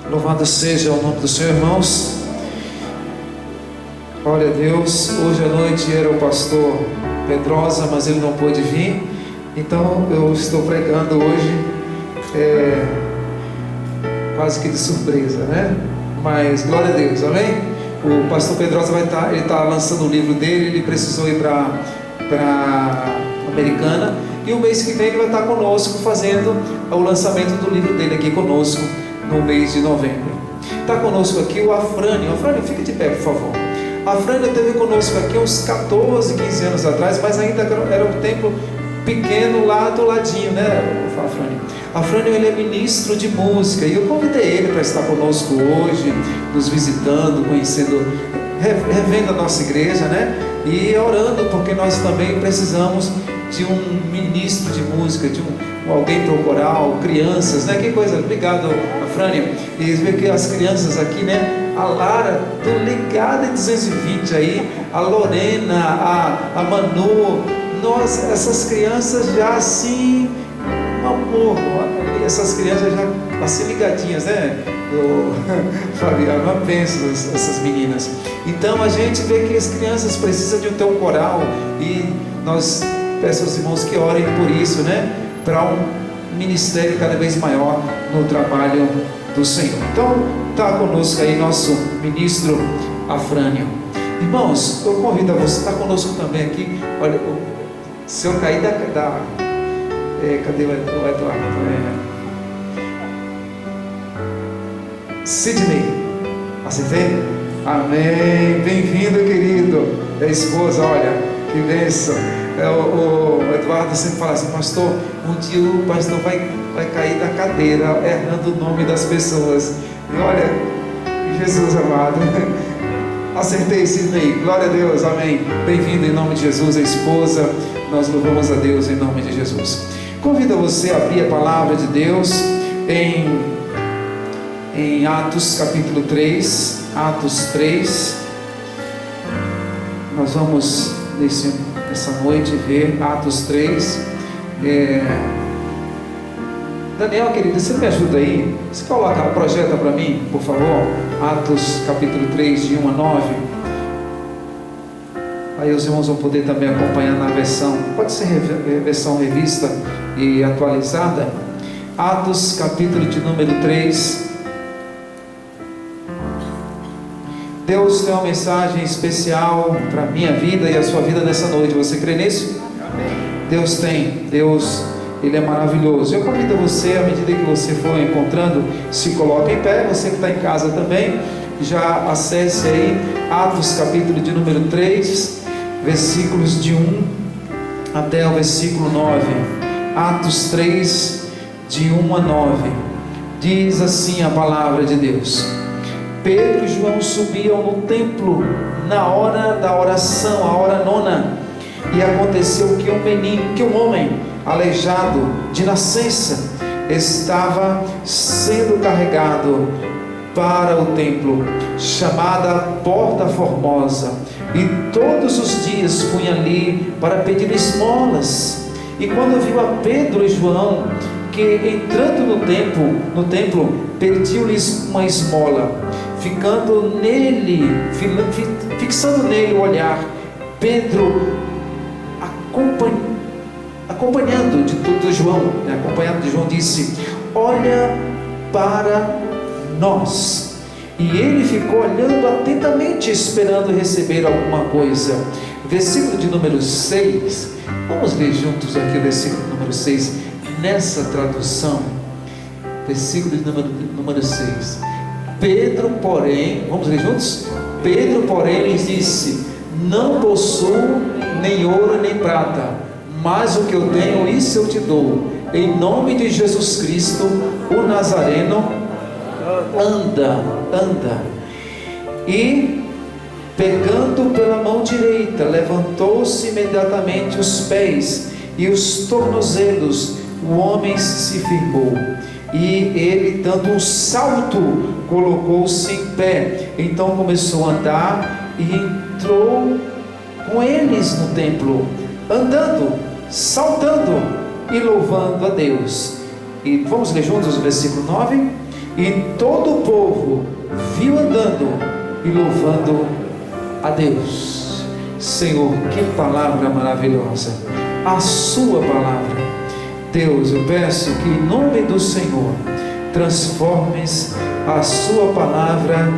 Louvado seja o nome do Senhor, irmãos. Glória a Deus. Hoje à noite era o pastor Pedrosa, mas ele não pôde vir. Então eu estou pregando hoje quase que de surpresa, né? Mas glória a Deus, amém? O pastor Pedrosa ele está lançando o livro dele. Ele precisou ir para Americana, e o mês que vem ele vai estar conosco fazendo o lançamento do livro dele aqui conosco no mês de novembro. Está conosco aqui o Afrânio. Afrânio, fica de pé, por favor. Afrânio esteve conosco aqui uns 14, 15 anos atrás, mas ainda era um templo pequeno lá do ladinho, né, Afrânio? Afrânio, ele é ministro de música, e eu convidei ele para estar conosco hoje, nos visitando, conhecendo, revendo a nossa igreja, né? E orando, porque nós também precisamos de um ministro de música, de alguém para o coral, crianças, né? Que coisa, obrigado, Afrânio. E vê que as crianças aqui, né? A Lara, tô ligada em 220 aí, a Lorena, a Manu, nós, essas crianças já assim, um amor, essas crianças já assim ligadinhas, né? Fabiano, uma bênção essas meninas. Então a gente vê que as crianças precisam de ter um coral, e nós peço aos irmãos que orem por isso, né? Para um ministério cada vez maior no trabalho do Senhor. Então está conosco aí nosso ministro Afrânio. Irmãos, eu convido a você, está conosco também aqui. Olha, se eu cair cadê o Eduardo? Sidney, acertei? Amém, bem-vindo, querido. A esposa, olha, que bênção. O Eduardo sempre fala assim: pastor, um dia o pastor vai cair da cadeira errando o nome das pessoas. E olha, Jesus amado, acertei, Sidney, glória a Deus, amém. Bem-vindo em nome de Jesus, a esposa. Nós louvamos a Deus em nome de Jesus. Convido você a abrir a palavra de Deus em Atos capítulo 3, Atos 3. Nós vamos nessa noite ver Atos 3. Daniel, querido, você me ajuda aí? Você projeta para mim, por favor, Atos capítulo 3, de 1 a 9. Aí os irmãos vão poder também acompanhar na versão, pode ser versão revista e atualizada. Atos capítulo de número 3. Deus tem uma mensagem especial para a minha vida e a sua vida nessa noite. Você crê nisso? Amém. Deus tem. Deus, Ele é maravilhoso. Eu convido você, à medida que você for encontrando, se coloque em pé. Você que está em casa também, já acesse aí Atos capítulo de número 3, versículos de 1 até o versículo 9. Atos 3, de 1 a 9. Diz assim a palavra de Deus: Pedro e João subiam no templo na hora da oração, a hora nona. E aconteceu que um homem aleijado de nascença estava sendo carregado para o templo, chamada Porta Formosa, e todos os dias punha ali para pedir esmolas. E quando viu a Pedro e João, que entrando no templo pediu-lhes uma esmola, fixando nele o olhar, Pedro acompanhado de João, disse: olha para nós. E ele ficou olhando atentamente, esperando receber alguma coisa. Versículo de número 6. Vamos ler juntos aqui o versículo número 6 nessa tradução. Versículo de número 6. Pedro, porém, vamos ler juntos? Pedro, porém, lhes disse: não possuo nem ouro nem prata, mas o que eu tenho, isso eu te dou. Em nome de Jesus Cristo, o Nazareno, anda. E pegando pela mão direita, levantou-se imediatamente os pés e os tornozelos. O homem se firmou, e ele, dando um salto, colocou-se em pé. Então começou a andar e entrou com eles no templo, andando, saltando e louvando a Deus. E vamos ler juntos o versículo 9. E todo o povo viu andando e louvando a Deus. Senhor, que palavra maravilhosa, a sua palavra. Deus, eu peço que em nome do Senhor transformes a sua palavra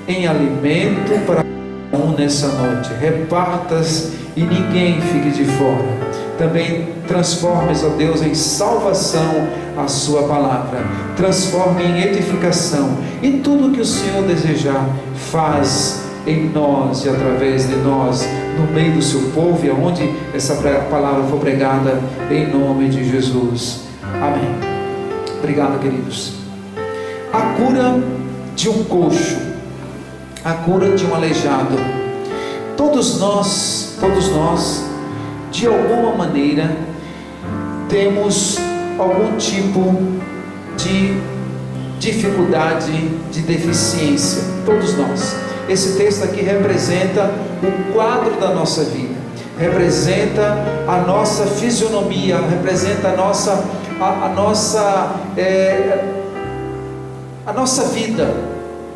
em alimento para cada um nessa noite. Repartas e ninguém fique de fora. Também transformes, ó Deus, em salvação a sua palavra. Transforme em edificação. E tudo que o Senhor desejar, faz em nós e através de nós, no meio do seu povo e aonde essa palavra for pregada, em nome de Jesus. Amém. Obrigado, queridos. A cura de um coxo, a cura de um aleijado. Todos nós, de alguma maneira, temos algum tipo de dificuldade, de deficiência. Todos nós. Esse texto aqui representa o quadro da nossa vida, representa a nossa fisionomia, representa a nossa vida.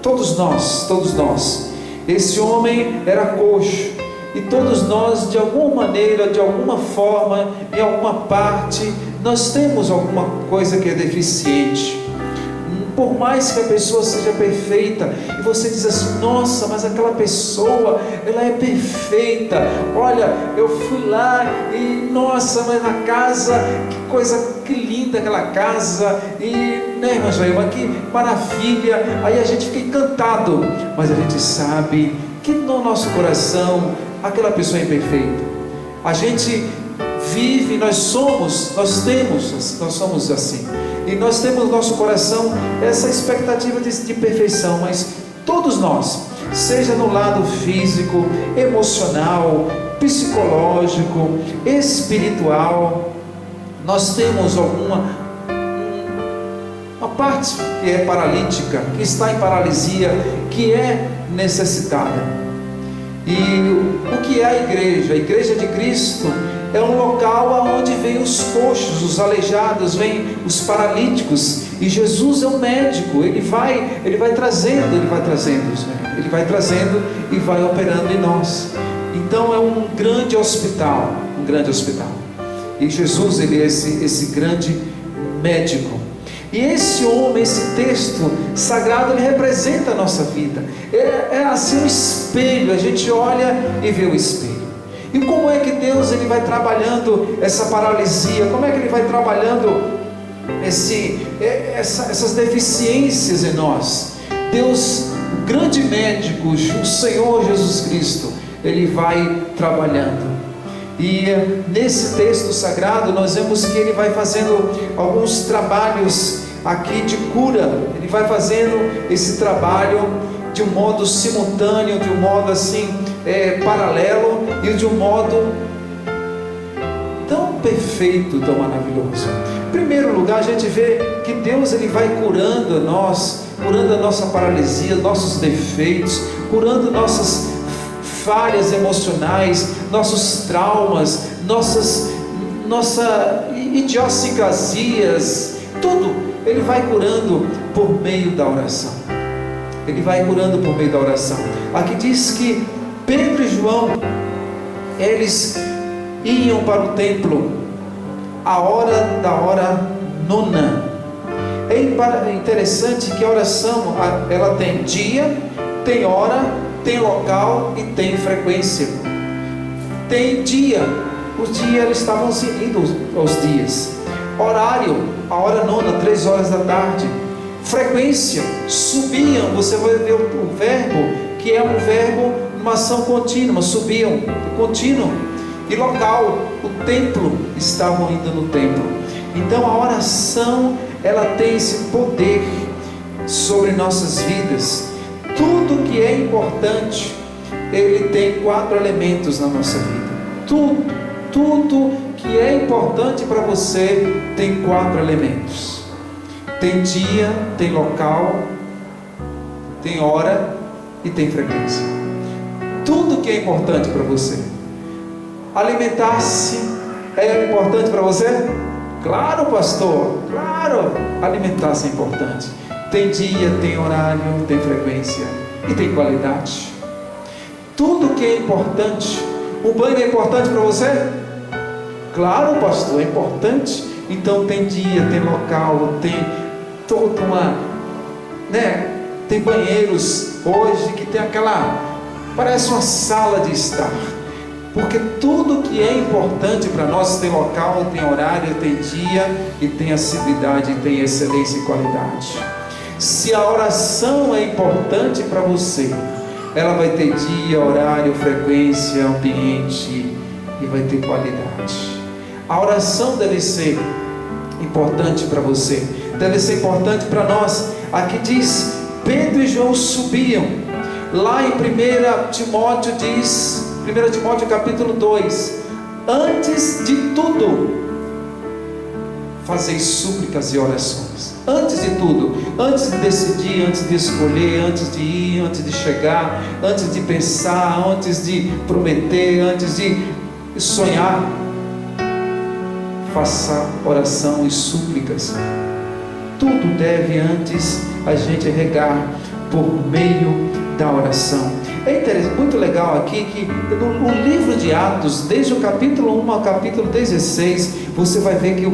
Todos nós. Esse homem era coxo, e todos nós, de alguma maneira, de alguma forma, em alguma parte, nós temos alguma coisa que é deficiente. Por mais que a pessoa seja perfeita, e você diz assim: nossa, mas aquela pessoa, ela é perfeita. Olha, eu fui lá e nossa, mas na casa, que coisa, que linda aquela casa. E, né, irmã Joelma, que maravilha. Aí a gente fica encantado, mas a gente sabe que no nosso coração aquela pessoa é imperfeita. A gente vive, nós somos assim. E nós temos no nosso coração essa expectativa de perfeição, mas todos nós, seja no lado físico, emocional, psicológico, espiritual, nós temos uma parte que é paralítica, que está em paralisia, que é necessitada. E o que é a igreja? A igreja de Cristo é um local onde vêm os coxos, os aleijados, vêm os paralíticos, e Jesus é o médico. Ele vai trazendo e vai operando em nós. Então é um grande hospital, e Jesus, ele é esse grande médico. E esse homem, esse texto sagrado, ele representa a nossa vida. É assim um espelho, a gente olha e vê o espelho. E como é que Deus, ele vai trabalhando essa paralisia? Como é que ele vai trabalhando essas deficiências em nós? Deus, o grande médico, o Senhor Jesus Cristo, ele vai trabalhando. E nesse texto sagrado nós vemos que ele vai fazendo alguns trabalhos aqui de cura. Ele vai fazendo esse trabalho de um modo simultâneo, de um modo assim paralelo, e de um modo tão perfeito, tão maravilhoso. Em primeiro lugar, a gente vê que Deus, ele vai curando nós, curando a nossa paralisia, nossos defeitos, curando nossas falhas emocionais, nossos traumas, nossas idiosincrasias, tudo ele vai curando por meio da oração. Ele vai curando por meio da oração. Aqui diz que Pedro e João, eles iam para o templo a hora da hora nona. É interessante que a oração, ela tem dia, tem hora, tem local e tem frequência. Tem dia, os dias eles estavam seguindo os dias. Horário, a hora nona, 3 horas da tarde. Frequência, subiam, você vai ver o verbo, que é um verbo, uma ação contínua, subiam, contínuo. E local, o templo, estavam indo no templo. Então a oração, ela tem esse poder sobre nossas vidas. Tudo que é importante, ele tem 4 elementos na nossa vida. Tudo que é importante para você tem 4 elementos. Tem dia, tem local, tem hora e tem frequência. Tudo que é importante para você. Alimentar-se é importante para você? Claro, pastor, claro, alimentar-se é importante. Tem dia, tem horário, tem frequência e tem qualidade. Tudo que é importante. O banho é importante para você? Claro, pastor, é importante. Então tem dia, tem local, tem toda uma, né? Tem banheiros hoje que tem aquela, parece uma sala de estar. Porque tudo que é importante para nós tem local, tem horário, tem dia e tem assiduidade, tem excelência e qualidade. Se a oração é importante para você, ela vai ter dia, horário, frequência, ambiente e vai ter qualidade. A oração deve ser importante para você, deve ser importante para nós. Aqui diz, Pedro e João subiam. Lá em 1 Timóteo diz, 1 Timóteo capítulo 2, antes de tudo, fazei súplicas e orações. Antes de tudo, antes de decidir, antes de escolher, antes de ir, antes de chegar, antes de pensar, antes de prometer, antes de sonhar, faça oração e súplicas. Tudo deve antes a gente regar por meio da oração. É interessante, muito legal aqui que no livro de Atos, desde o capítulo 1 ao capítulo 16, você vai ver que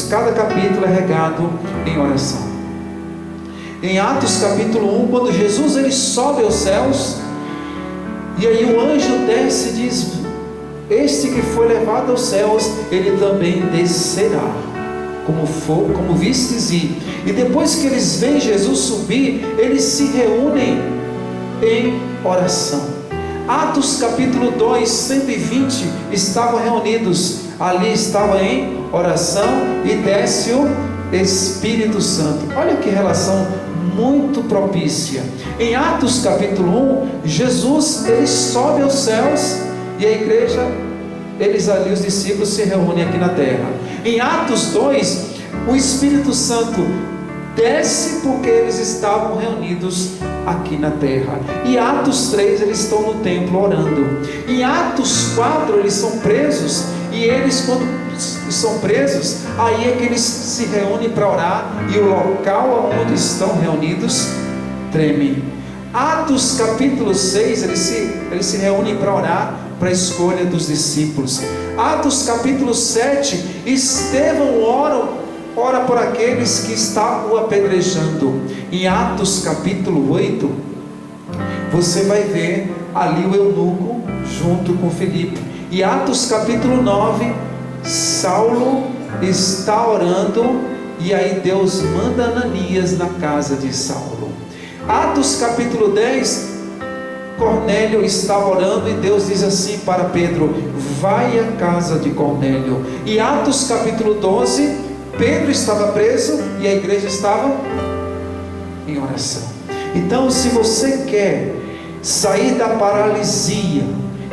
cada capítulo é regado em oração. Em Atos capítulo 1, quando Jesus ele sobe aos céus, e aí o anjo desce e diz, este que foi levado aos céus, ele também descerá, como vistes ir. E depois que eles veem Jesus subir, eles se reúnem em oração. Atos capítulo 2, 120 estavam reunidos, ali estavam em oração e desce o Espírito Santo. Olha que relação muito propícia. Em Atos capítulo 1, Jesus ele sobe aos céus e a igreja, eles ali, os discípulos se reúnem aqui na terra. Em Atos 2, o Espírito Santo desce porque eles estavam reunidos aqui na terra. E Atos 3, eles estão no templo orando. Em Atos 4, eles são presos, e eles, quando são presos, aí é que eles se reúnem para orar, e o local onde estão reunidos treme. Atos capítulo 6, eles se reúnem para orar para a escolha dos discípulos. Atos capítulo 7, Estevão ora por aqueles que estavam apedrejando. Em Atos capítulo 8, você vai ver ali o eunuco junto com Filipe. Em Atos capítulo 9, Saulo está orando, e aí Deus manda Ananias na casa de Saulo. Atos capítulo 10, Cornélio estava orando e Deus diz assim para Pedro, vai à casa de Cornélio. E Atos capítulo 12, Pedro estava preso e a igreja estava em oração. Então, se você quer sair da paralisia,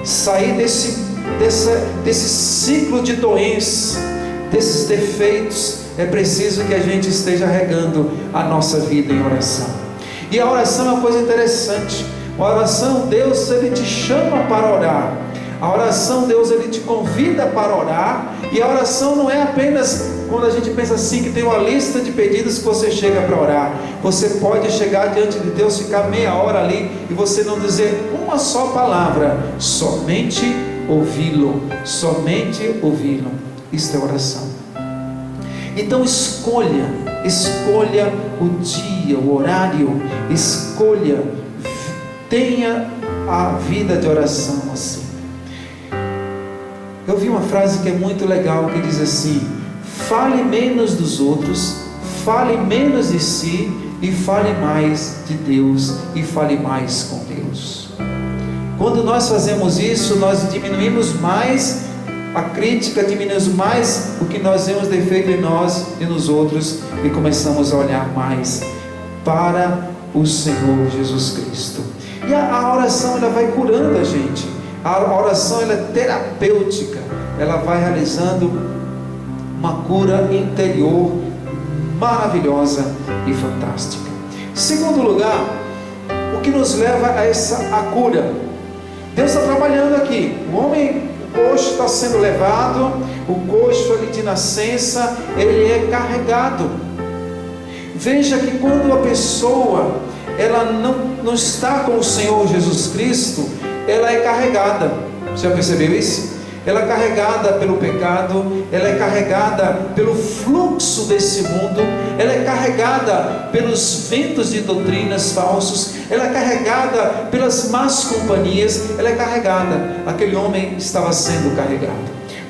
sair desse ciclo de doença, desses defeitos, é preciso que a gente esteja regando a nossa vida em oração. E a oração é uma coisa interessante. A oração, Deus ele te chama para orar. A oração, Deus ele te convida para orar. E a oração não é apenas quando a gente pensa assim, que tem uma lista de pedidos que você chega para orar. Você pode chegar diante de Deus, ficar meia hora ali e você não dizer uma só palavra, somente ouvi-lo, somente ouvi-lo. Isto é oração. Então escolha o dia, o horário, tenha a vida de oração assim. Eu vi uma frase que é muito legal, que diz assim: fale menos dos outros, fale menos de si e fale mais de Deus e fale mais com Deus. Quando nós fazemos isso, nós diminuímos mais a crítica, diminuímos mais o que nós vemos defeito em nós e nos outros e começamos a olhar mais para o Senhor Jesus Cristo. E a oração ela vai curando a gente. A oração ela é terapêutica. Ela vai realizando uma cura interior maravilhosa e fantástica. Segundo lugar, o que nos leva a cura? Deus está trabalhando aqui. O coxo está sendo levado, o coxo ali de nascença, ele é carregado. Veja que quando a pessoa ela não está com o Senhor Jesus Cristo, ela é carregada. Já percebeu isso? Ela é carregada pelo pecado, ela é carregada pelo fluxo desse mundo, ela é carregada pelos ventos de doutrinas falsos, ela é carregada pelas más companhias, ela é carregada. Aquele homem estava sendo carregado,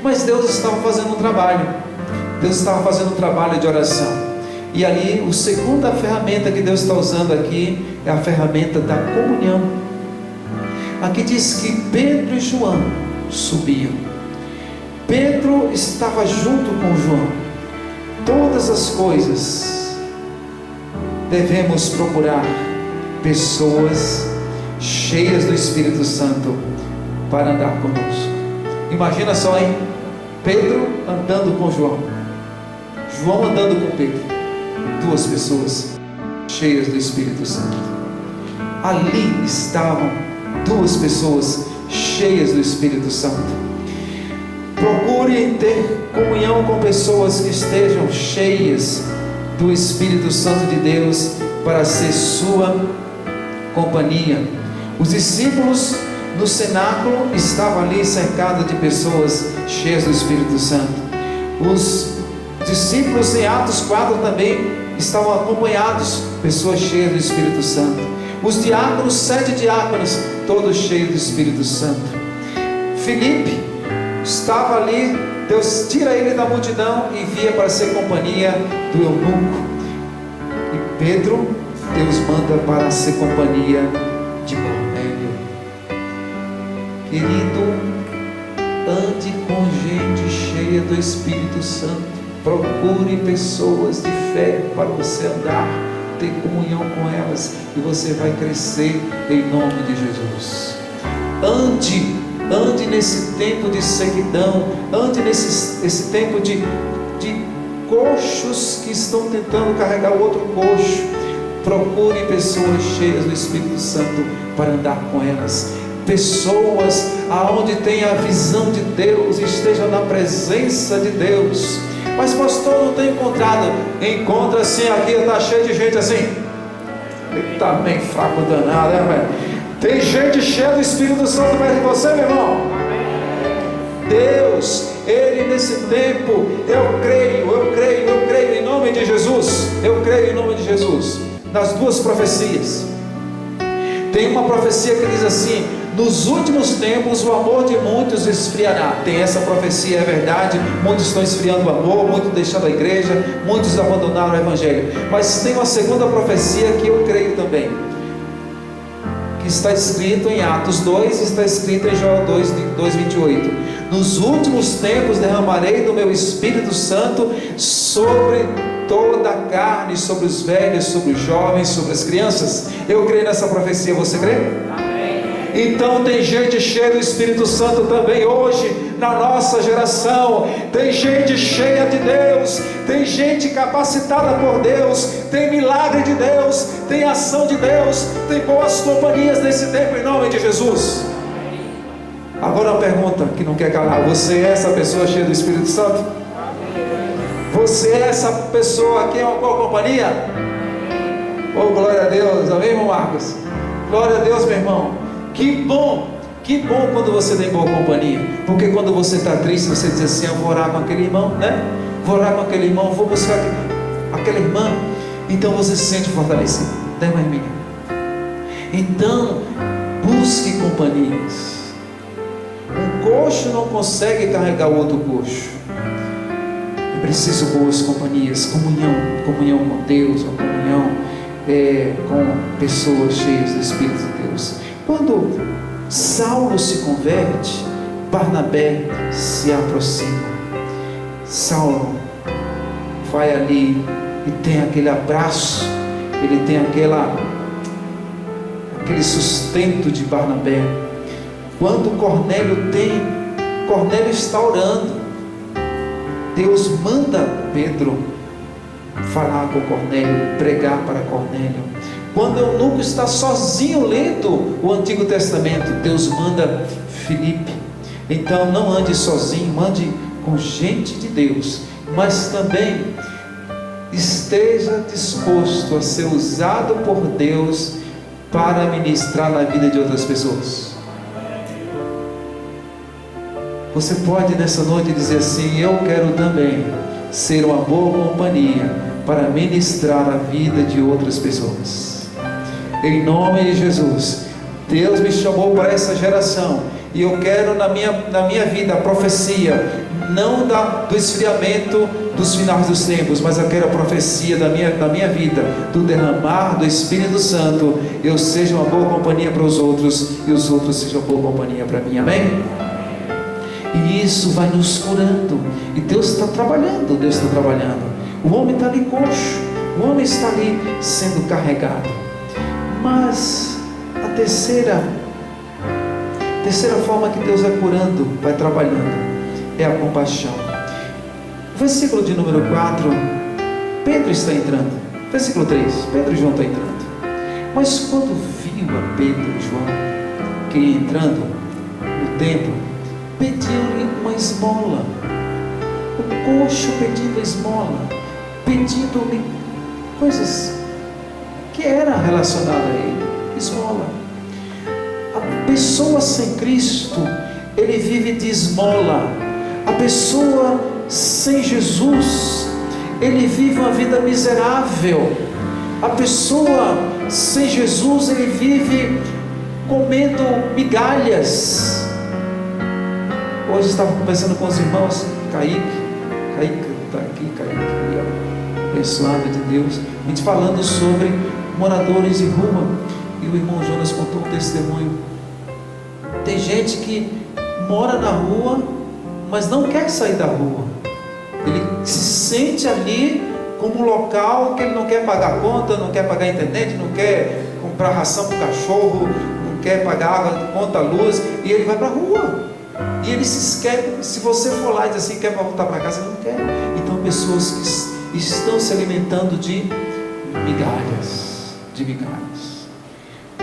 mas Deus estava fazendo um trabalho. Deus estava fazendo um trabalho de oração. E ali, a segunda ferramenta que Deus está usando aqui é a ferramenta da comunhão. Aqui diz que Pedro e João subiam. Pedro estava junto com João. Todas as coisas devemos procurar pessoas cheias do Espírito Santo para andar conosco. Imagina só, hein? Pedro andando com João, João andando com Pedro, duas pessoas cheias do Espírito Santo. Ali estavam duas pessoas cheias do Espírito Santo. Procure ter comunhão com pessoas que estejam cheias do Espírito Santo de Deus para ser sua companhia. Os discípulos no cenáculo estavam ali cercados de pessoas cheias do Espírito Santo. Os discípulos em Atos 4 também estavam acompanhados, pessoas cheias do Espírito Santo. Os diáconos, 7 diáconos, todos cheios do Espírito Santo. Filipe estava ali, Deus tira ele da multidão e envia para ser companhia do eunuco. E Pedro, Deus manda para ser companhia de Cornélio. Querido, ande com gente cheia do Espírito Santo. Procure pessoas de fé para você andar, ter comunhão com elas, e você vai crescer em nome de Jesus. Ande nesse tempo de sequidão, ande nesse tempo de coxos que estão tentando carregar o outro coxo. Procure pessoas cheias do Espírito Santo para andar com elas. Pessoas aonde tem a visão de Deus, esteja na presença de Deus. Mas pastor, não tem encontrado. Encontra sim, aqui está cheio de gente assim. Ele está bem fraco danado, né, velho? Tem gente cheia do Espírito Santo perto de você, meu irmão. Deus, Ele nesse tempo, eu creio em nome de Jesus. Eu creio em nome de Jesus. Nas duas profecias, tem uma profecia que diz assim: nos últimos tempos o amor de muitos esfriará. Tem essa profecia, é verdade. Muitos estão esfriando o amor, muitos deixando a igreja, muitos abandonaram o Evangelho. Mas tem uma segunda profecia que eu creio também, que está escrito em Atos 2, está escrito em Joel 2:28. Nos últimos tempos derramarei do meu Espírito Santo sobre toda a carne, sobre os velhos, sobre os jovens, sobre as crianças. Eu creio nessa profecia, você crê? Amém. Então tem gente cheia do Espírito Santo também hoje na nossa geração. Tem gente cheia de Deus, tem gente capacitada por Deus, tem milagre de Deus, tem ação de Deus, tem boas companhias nesse tempo em nome de Jesus. Agora uma pergunta que não quer calar: você é essa pessoa cheia do Espírito Santo? Você é essa pessoa que é uma boa companhia? Oh, glória a Deus, amém, irmão Marcos? Glória a Deus, meu irmão. Que bom quando você tem boa companhia. Porque quando você está triste, você diz assim: eu vou orar com aquele irmão, né? Vou orar com aquele irmão, vou buscar aquela irmã. Então você se sente fortalecido, né, irmã Emília? Então, busque companhias. Um coxo não consegue carregar o outro coxo. É preciso boas companhias, comunhão com Deus, uma comunhão com pessoas cheias do Espírito de Deus. Quando Saulo se converte, Barnabé se aproxima. Saulo vai ali e tem aquele abraço, ele tem aquele sustento de Barnabé. Quando Cornélio está orando, Deus manda Pedro falar com Cornélio, pregar para Cornélio. Quando o eunuco está sozinho lendo o Antigo Testamento, Deus manda Filipe. Então não ande sozinho, ande com gente de Deus. Mas também esteja disposto a ser usado por Deus para ministrar na vida de outras pessoas. Você pode nessa noite dizer assim: eu quero também ser uma boa companhia para ministrar a vida de outras pessoas. Em nome de Jesus, Deus me chamou para essa geração, e eu quero na minha vida a profecia, não do esfriamento dos finais dos tempos, mas eu quero a profecia da minha vida, do derramar do Espírito Santo. Eu seja uma boa companhia para os outros, e os outros sejam uma boa companhia para mim, amém? E isso vai nos curando, e Deus está trabalhando, o homem está ali coxo, o homem está ali sendo carregado. Mas a terceira forma que Deus vai curando, vai trabalhando, é a compaixão. Versículo de número 4, Pedro está entrando. Versículo 3, Pedro e João estão entrando. Mas quando viu a Pedro e João que ia entrando no templo, pediu-lhe uma esmola. O coxo pedindo esmola, pedindo-lhe coisas que era relacionada a ele, esmola. A pessoa sem Cristo, ele vive de esmola. A pessoa sem Jesus, ele vive uma vida miserável. A pessoa sem Jesus, ele vive comendo migalhas. Hoje estava conversando com os irmãos, Kaique está aqui, Kaique, abençoado de Deus, a gente falando sobre moradores de rua, e o irmão Jonas contou um testemunho. Tem gente que mora na rua, mas não quer sair da rua. Ele se sente ali como um local que ele não quer pagar conta, não quer pagar internet, não quer comprar ração para o cachorro, não quer pagar água, conta, luz, e ele vai para a rua. E ele se esquece. Se você for lá e diz assim, quer voltar para casa, ele não quer. Então, pessoas que estão se alimentando de migalhas.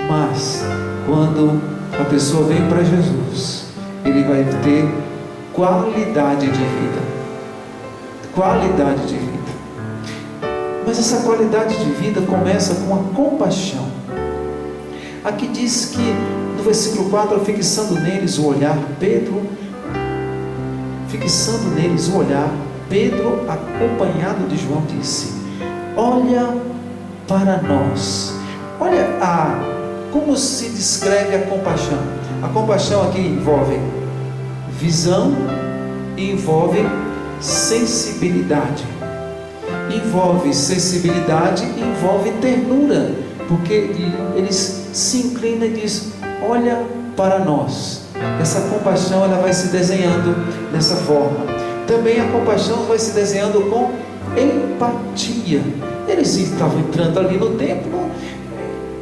Mas quando a pessoa vem para Jesus, ele vai ter qualidade de vida. Mas essa qualidade de vida começa com a compaixão. Aqui diz que no versículo 4, fixando neles o olhar, Pedro, acompanhado de João, disse: olha para nós. Olha como se descreve a compaixão. A compaixão aqui envolve visão, envolve sensibilidade. Envolve sensibilidade, envolve ternura, porque eles se inclinam e dizem: olha para nós. Essa compaixão, ela vai se desenhando dessa forma. Também a compaixão vai se desenhando com empatia. Eles estavam entrando ali no templo,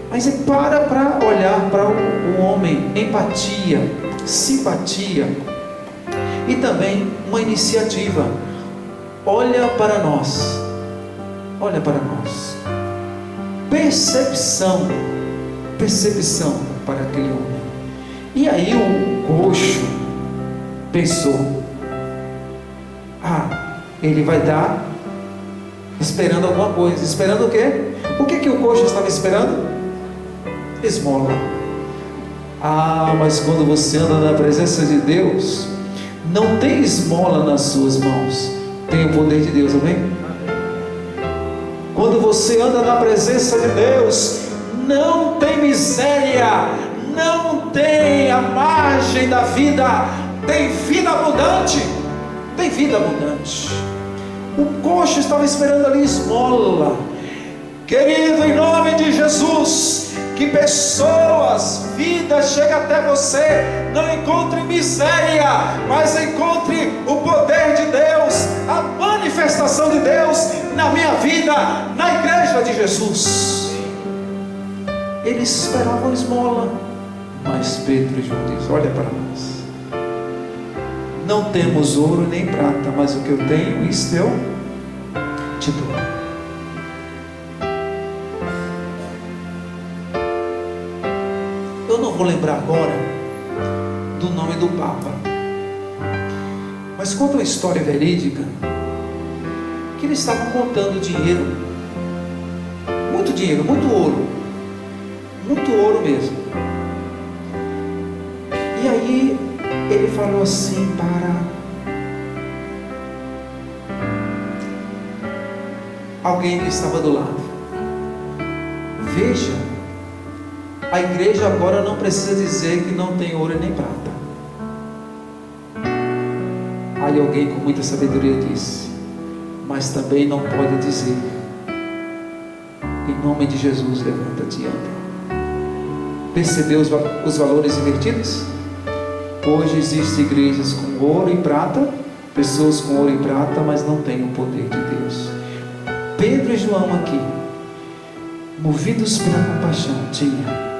mas para olhar para o homem, empatia, simpatia, e também uma iniciativa. Olha para nós. Percepção para aquele homem. E aí o coxo pensou: ele vai dar, esperando alguma coisa. Esperando o quê? O que o coxo estava esperando? Esmola. Mas quando você anda na presença de Deus, não tem esmola nas suas mãos, tem o poder de Deus, amém? Quando você anda na presença de Deus, não tem miséria, não tem a margem da vida, tem vida abundante. O coxo estava esperando ali esmola. Querido, em nome de Jesus, que pessoas, vidas cheguem até você, não encontre miséria, mas encontre o poder de Deus, a manifestação de Deus na minha vida, na igreja de Jesus. Eles esperavam esmola, mas Pedro e João dizem: olha para nós. Não temos ouro nem prata, mas o que eu tenho, isto eu te dou. Eu não vou lembrar agora do nome do Papa, mas conta uma história verídica que eles estavam contando dinheiro, muito ouro mesmo. E aí ele falou assim para alguém que estava do lado: veja, a igreja agora não precisa dizer que não tem ouro nem prata. Aí alguém com muita sabedoria disse: mas também não pode dizer, em nome de Jesus, levanta-te e anda. Percebeu os valores invertidos? Hoje existem igrejas com ouro e prata, pessoas com ouro e prata, mas não têm o poder de Deus. Pedro e João aqui, movidos pela compaixão, tinha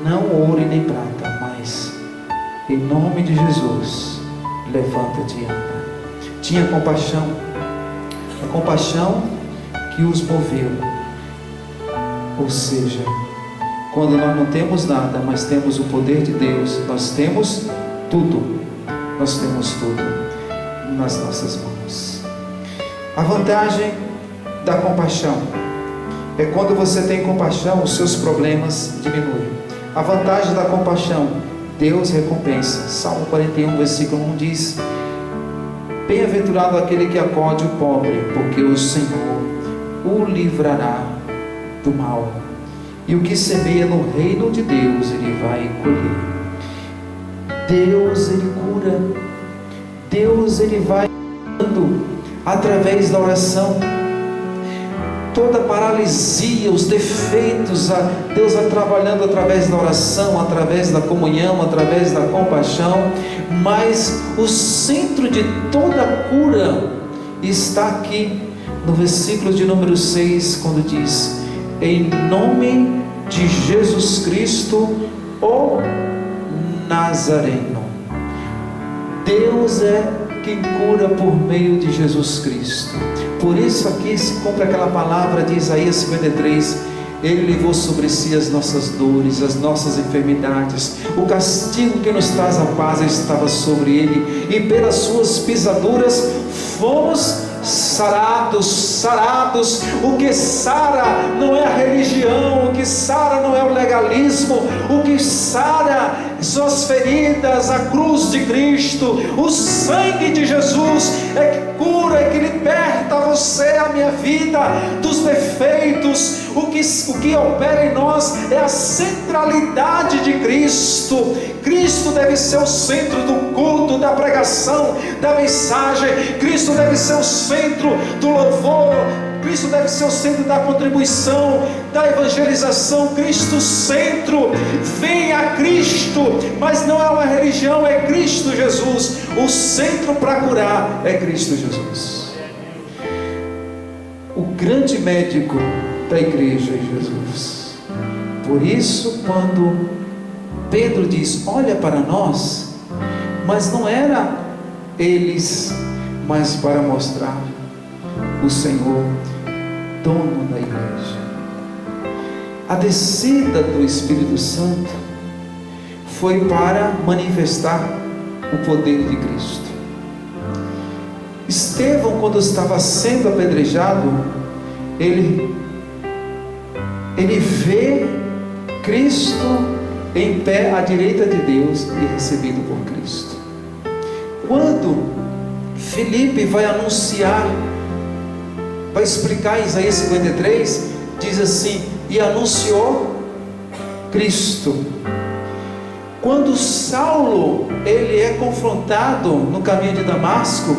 não ouro e nem prata, mas em nome de Jesus, levanta-te e anda. Tinha compaixão, a compaixão que os moveu. Ou seja, quando nós não temos nada, mas temos o poder de Deus, nós temos tudo nas nossas mãos. A vantagem da compaixão é quando você tem compaixão, os seus problemas diminuem. A vantagem da compaixão, Deus recompensa. Salmo 41, versículo 1 diz: bem-aventurado aquele que acode o pobre, porque o Senhor o livrará do mal. E o que semeia no reino de Deus, ele vai colher. Deus, ele cura. Deus, ele vai curando através da oração. Toda paralisia, os defeitos, Deus vai trabalhando através da oração, através da comunhão, através da compaixão. Mas o centro de toda cura está aqui no versículo de número 6, quando diz: em nome de Jesus Cristo, o Nazareno. Deus é quem cura por meio de Jesus Cristo. Por isso aqui se cumpre aquela palavra de Isaías 53: Ele levou sobre si as nossas dores, as nossas enfermidades, o castigo que nos traz a paz estava sobre Ele, e pelas suas pisaduras fomos sarados. O que sara não é a religião, o que sara não é o legalismo, o que sara são as feridas, a cruz de Cristo, o sangue de Jesus é que cura, é que liberta você, a minha vida, dos defeitos. O que opera em nós é a centralidade de Cristo. Cristo deve ser o centro do culto, da pregação, da mensagem. Cristo deve ser o centro do louvor. Cristo deve ser o centro da contribuição, da evangelização. Cristo centro. Venha a Cristo, mas não é uma religião, é Cristo Jesus. O centro para curar é Cristo Jesus. O grande médico da igreja é Jesus. Por isso, quando Pedro diz: olha para nós, mas não era eles, mas para mostrar o Senhor, dono da igreja. A descida do Espírito Santo foi para manifestar o poder de Cristo. Estevão, quando estava sendo apedrejado, ele vê Cristo em pé à direita de Deus e recebido por Cristo. Quando Filipe vai anunciar, vai explicar em Isaías 53, diz assim: e anunciou Cristo. Quando Saulo ele é confrontado no caminho de Damasco,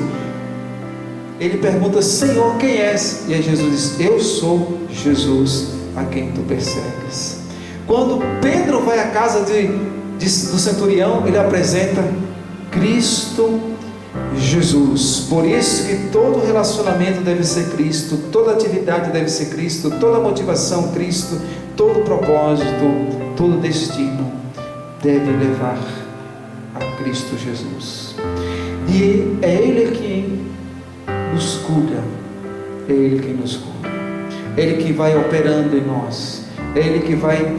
ele pergunta: Senhor, quem és? E aí Jesus diz: eu sou Jesus a quem tu persegues. Quando Pedro vai à casa do centurião, ele apresenta Cristo Jesus. Por isso que todo relacionamento deve ser Cristo, toda atividade deve ser Cristo, toda motivação Cristo, todo propósito, todo destino deve levar a Cristo Jesus. E é Ele quem nos cura, é Ele quem nos cura, é Ele que vai operando em nós, é Ele que vai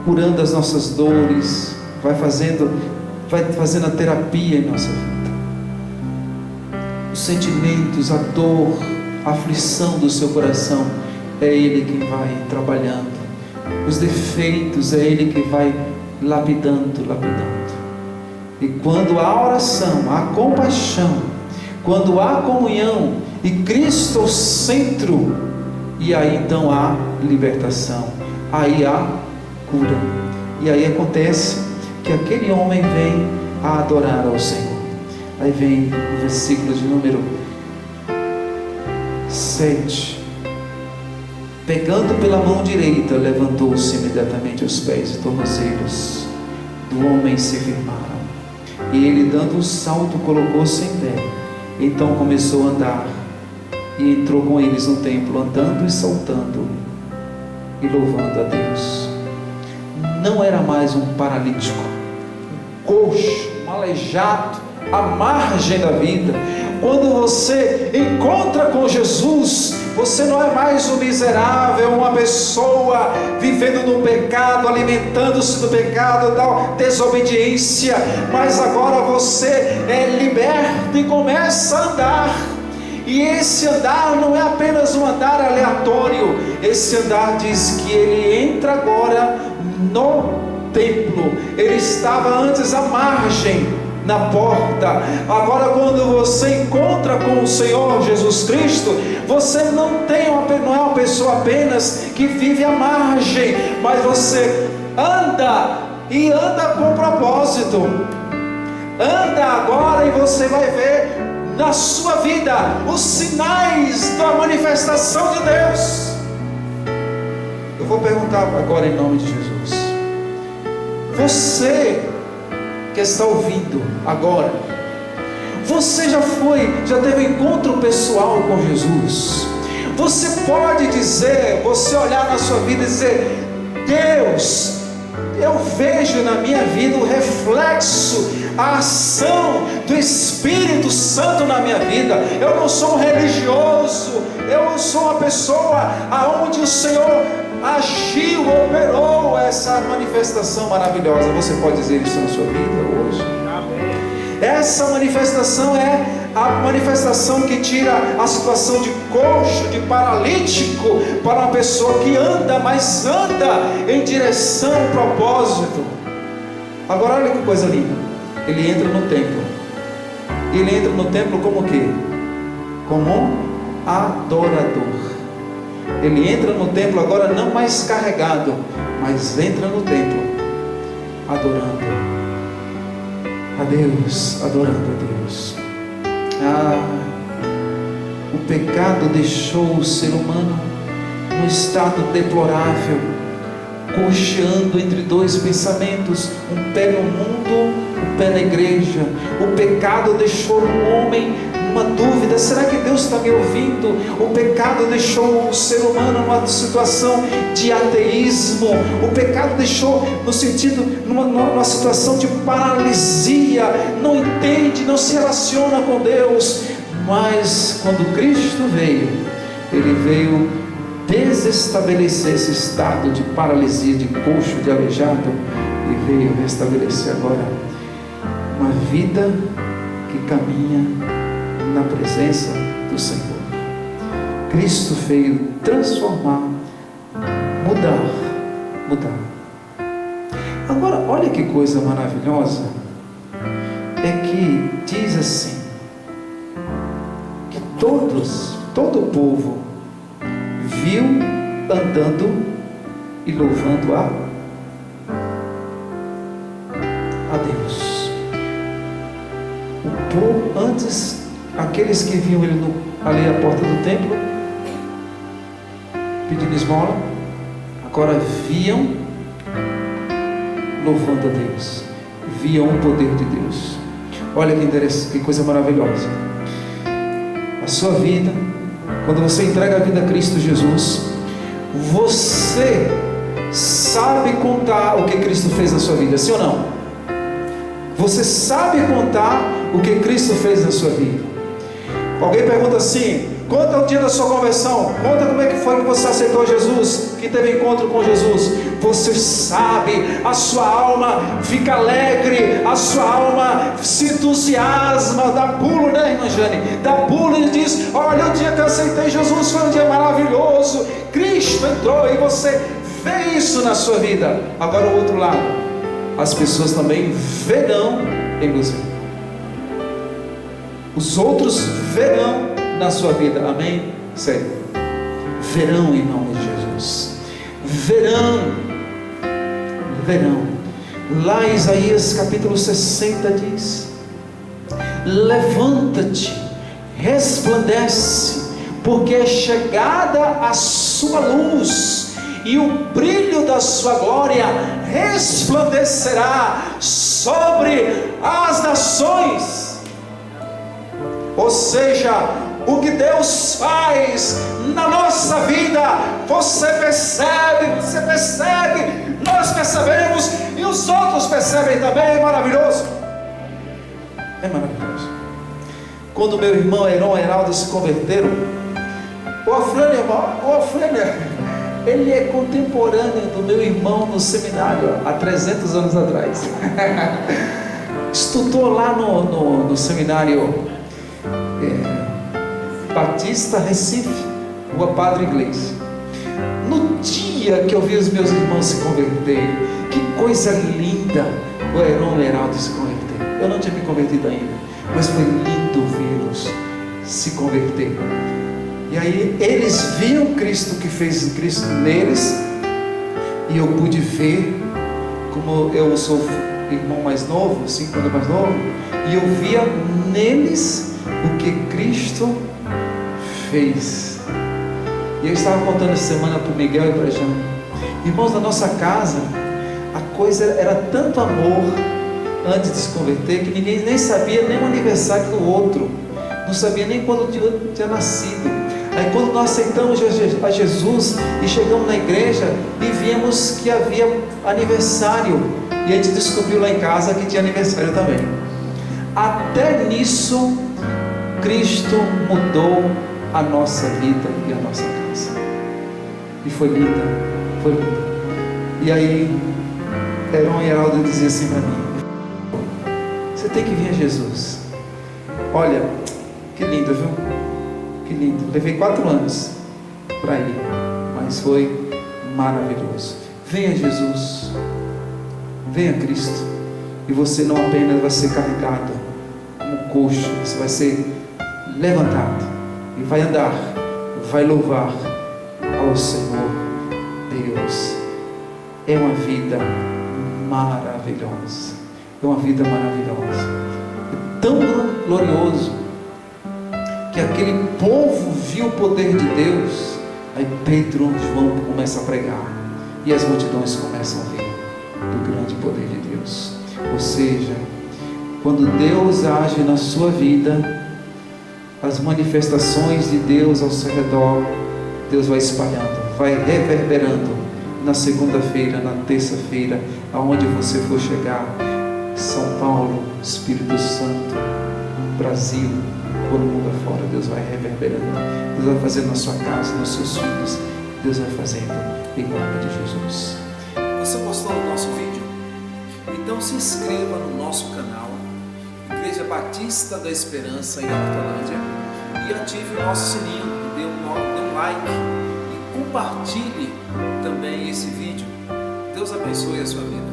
curando as nossas dores, vai fazendo a terapia em nossa vida. os sentimentos, a dor, a aflição do seu coração, é Ele quem vai trabalhando. Os defeitos, é Ele que vai lapidando. E quando há oração, há compaixão, quando há comunhão e Cristo ao centro, e aí então há libertação, aí há cura. E aí acontece que aquele homem vem a adorar ao Senhor. Aí vem o versículo de número 7. Pegando pela mão direita, levantou-se imediatamente os pés e tornozelos do homem se firmaram. E ele, dando um salto, colocou-se em pé. Então começou a andar e entrou com eles no templo, andando e saltando e louvando a Deus. Não era mais um paralítico, um coxo, um aleijado, à margem da vida. Quando você encontra com Jesus, você não é mais um miserável, uma pessoa vivendo no pecado, alimentando-se do pecado, da desobediência, mas agora você é liberto e começa a andar. E esse andar não é apenas um andar aleatório. Esse andar diz que ele entra agora no templo. Ele estava antes à margem, na porta. Agora, quando você encontra com o Senhor Jesus Cristo, você não é uma pessoa apenas que vive à margem, mas você anda, e anda com propósito. Anda agora, e você vai ver na sua vida os sinais da manifestação de Deus. Eu vou perguntar agora em nome de Jesus: você que está ouvindo agora, você já teve encontro pessoal com Jesus? Você pode dizer, você olhar na sua vida e dizer: Deus, eu vejo na minha vida o reflexo, a ação do Espírito Santo na minha vida. Eu não sou um religioso, eu não sou uma pessoa aonde o Senhor agiu, operou essa manifestação maravilhosa. Você pode dizer isso na sua vida hoje? Amém. Essa manifestação é a manifestação que tira a situação de coxo, de paralítico, para uma pessoa que anda, mas anda em direção ao propósito. Agora olha que coisa linda. Ele entra no templo. Ele entra no templo como o quê? Como um adorador. Ele entra no templo agora não mais carregado, mas entra no templo adorando a Deus, adorando a Deus. O pecado deixou o ser humano num estado deplorável, cocheando entre dois pensamentos, um pé no mundo, um pé na igreja. O pecado deixou o homem numa dúvida: será que Deus está me ouvindo? O pecado deixou o ser humano numa situação de ateísmo. O pecado deixou numa situação de paralisia, não entende, não se relaciona com Deus. Mas quando Cristo veio, Ele veio desestabelecer esse estado de paralisia, de coxo, de aleijado, e veio restabelecer agora uma vida que caminha na presença do Senhor. Cristo veio transformar, mudar. Agora olha que coisa maravilhosa, é que diz assim, que todo o povo viu andando e louvando a Deus. O povo, antes, aqueles que viam ele ali à porta do templo pedindo esmola, agora viam louvando a Deus, viam o poder de Deus. Olha que interessante, que coisa maravilhosa. A sua vida, quando você entrega a vida a Cristo Jesus, você sabe contar o que Cristo fez na sua vida, sim ou não? Você sabe contar o que Cristo fez na sua vida. Alguém pergunta assim: Conta o dia da sua conversão. Conta como é que foi que você aceitou Jesus, que teve encontro com Jesus. Você sabe, a sua alma fica alegre, a sua alma se entusiasma, dá pulo, né, irmã Jane? Dá pulo e diz: olha, o dia que eu aceitei Jesus foi um dia maravilhoso. Cristo entrou, e você vê isso na sua vida. Agora o outro lado, as pessoas também verão em você. Os outros verão na sua vida, amém? Sério, verão em nome de Jesus. Verão. Lá em Isaías capítulo 60 diz: levanta-te, resplandece, porque é chegada a sua luz, e o brilho da sua glória resplandecerá sobre as nações. Ou seja, o que Deus faz na nossa vida, você percebe, nós percebemos, e os outros percebem também. É maravilhoso. É maravilhoso. Quando meu irmão Heron e Heraldo se converteram, o Afrânia, ele é contemporâneo do meu irmão no seminário há 300 anos atrás. Estudou lá no seminário Batista Recife, Rua Padre Inglês. No dia que eu vi os meus irmãos se converterem, que coisa linda, o Heron e o Heraldo se converteram. Eu não tinha me convertido ainda, mas foi lindo vê-los se converter. E aí eles viam Cristo, que fez Cristo neles, e eu pude ver, como eu sou irmão mais novo, 5 anos mais novo, e eu via neles o que Cristo fez. E eu estava contando essa semana para o Miguel e para a Jana, irmãos, na nossa casa a coisa era tanto amor antes de se converter, que ninguém nem sabia nem o aniversário do outro, não sabia nem quando tinha nascido. Aí quando nós aceitamos a Jesus e chegamos na igreja e vimos que havia aniversário, e a gente descobriu lá em casa que tinha aniversário também. Até nisso Cristo mudou a nossa vida e a nossa casa, e foi linda. E aí Heron e Heraldo diziam assim para mim: você tem que vir a Jesus. Olha, que lindo, viu? Que lindo. Levei 4 anos para ir, mas foi maravilhoso. Venha Jesus, venha Cristo, e você não apenas vai ser carregado como coxo, você vai ser levantado e vai andar, vai louvar ao Senhor Deus. É uma vida maravilhosa, é uma vida maravilhosa, é tão glorioso que aquele povo viu o poder de Deus. Aí Pedro e João começam a pregar, e as multidões começam a ver do grande poder de Deus. Ou seja, quando Deus age na sua vida, as manifestações de Deus ao seu redor, Deus vai espalhando, vai reverberando na segunda-feira, na terça-feira, aonde você for chegar, São Paulo, Espírito Santo, Brasil, por mundo afora, Deus vai reverberando, Deus vai fazendo na sua casa, nos seus filhos, Deus vai fazendo em nome de Jesus. Você gostou do nosso vídeo? Então se inscreva no nosso canal, Igreja Batista da Esperança em Hortolândia, e ative o nosso sininho, dê um like e compartilhe também esse vídeo. Deus abençoe a sua vida.